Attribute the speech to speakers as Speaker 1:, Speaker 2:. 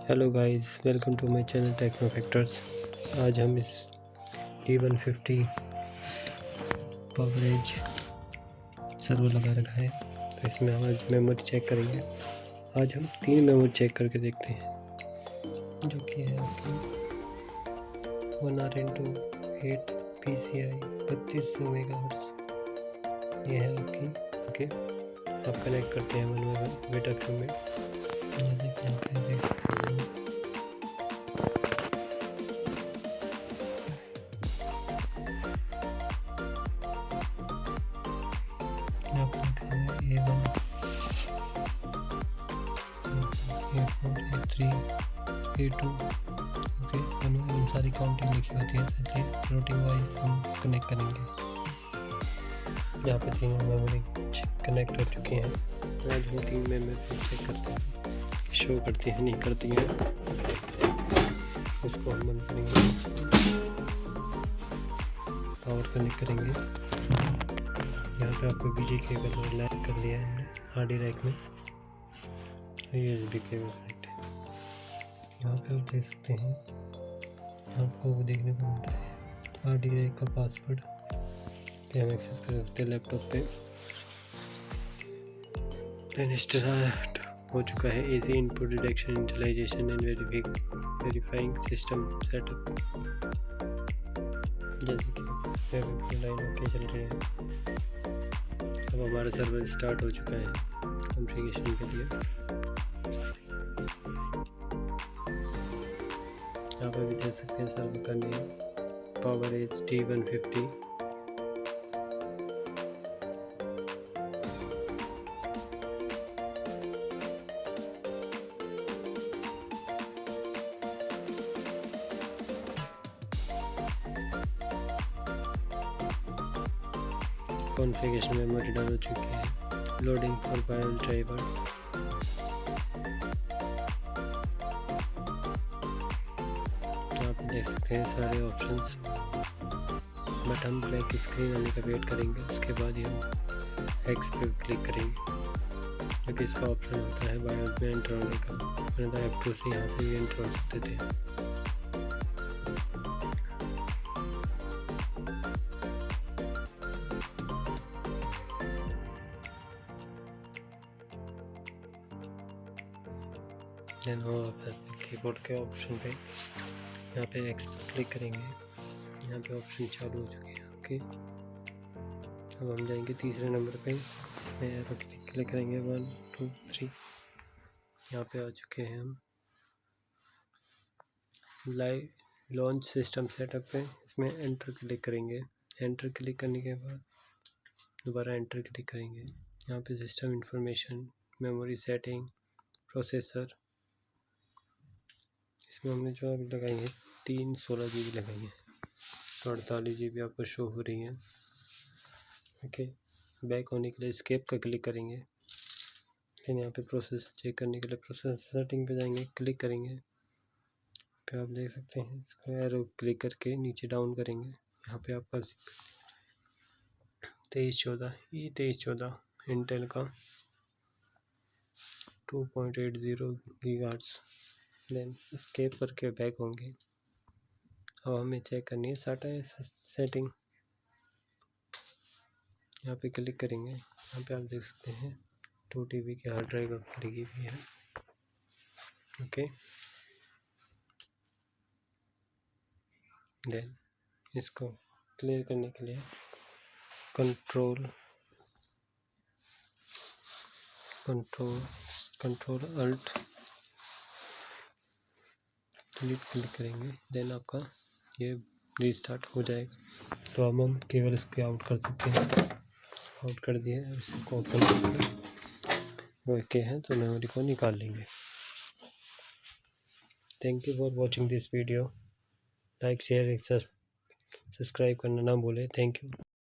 Speaker 1: Hello guys, welcome to my channel techno factors. आज हम इस T150 पावरेज सर्वर लगा रखा है, तो इसमें आज मेमोरी चेक करेंगे। आज हम 3 मेमोरी चेक करके देखते हैं, जो कि है आपकी 1RN28 PCI 3200 मेगाहर्ट्ज़। ये है आपकी। ओके, आप कनेक्ट करते हैं 1 बाय 1 बेटा फ्यू में। ये देखिए, आप देख सकते हैं आप लिखा है A1 A4 A3 A2। Okay, इन सारी काउंटिंग लिखी होती है, इसलिए रूटिंग वाइज हम कनेक्ट करेंगे। यहाँ पे 3 मेमोरी कनेक्ट हो चुकी हैं। आज हम 3 मेमोरी चेक करते हैं, शो करती है नहीं करती है। इसको हम बंद करेंगे, पावर कनेक्ट करेंगे। यहाँ पे आपको बीजे केबल लैग कर लिया है हमने हार्ड रैक में। USB केबल कनेक्ट है। यहाँ पे आप देख सकते हैं, आपको वो देखने को मिल रहा है हार्ड रैक का पासवर्ड कि हम एक्सेस कर सकते हैं लैपटॉप पे। देन स्टार्ट हो चुका है easy input detection initialisation and verifying system setup. जैसे कि लाइन ओके चल रही है। अब हमारा सर्वर स्टार्ट हो चुका है कॉन्फ़िगरेशन के लिए। यहाँ पर भी देख सकते हैं सर्वर का नेम पावरेज T150। कॉन्फ़िगरेशन मेमोरी डाल हो चुकी है। Loading for BIOS driver. आप देख सकते हैं सारे ऑप्शंस, बट हम ब्लैक स्क्रीन आने का वेट करेंगे, उसके बाद ही हम एक्स पे क्लिक करेंगे, क्योंकि इसका ऑप्शन होता है बायोस में एंटर होने का। मैंने F2 से यहाँ से भी एंटर हो सकते थे। देन कीबोर्ड के ऑप्शन पे यहाँ पे एक्स क्लिक करेंगे। यहाँ पे ऑप्शन चालू हो चुके हैं आपके। अब हम जाएंगे तीसरे नंबर पे, इसमें एरो क्लिक करेंगे 1 2 3। यहाँ पे आ चुके हैं हम लाइव लॉन्च सिस्टम सेटअप पे। इसमें एंटर क्लिक करेंगे। एंटर क्लिक करने के बाद दोबारा एंटर क्लिक करेंगे। यहाँ पे system information, memory setting, processor. इसमें हमने जो अभी लगाई है 3 16 GB लगाई है, तो 48 GB आपको शो हो रही है। ओके, बैक होने के लिए एस्केप का क्लिक करेंगे। फिर यहाँ पे प्रोसेस चेक करने के लिए प्रोसेस सेटिंग पे जाएंगे, क्लिक करेंगे। फिर आप देख सकते हैं इसको एरो क्लिक करके नीचे डाउन करेंगे। यहाँ पे आपका 2314 इंटेल का 2.80 GHz। देन एस्केप करके बैक होंगे। अब हमें चेक करनी है साटा सेटिंग। यहाँ पे क्लिक करेंगे। यहाँ पे आप देख सकते हैं 2 TB की हार्ड ड्राइव आपकी लगी हुई है। ओके, देन इसको क्लियर करने के लिए कंट्रोल अल्ट क्लिक करेंगे। देन आपका ये रीस्टार्ट हो जाएगा। तो अब हम केवल इसको आउट कर सकते हैं। आउट कर दिया है, इसको ओपन करके ओके है तो मेमोरी को निकाल लेंगे। Thank you for watching this video. Like share subscribe करना ना भूलें। Thank you.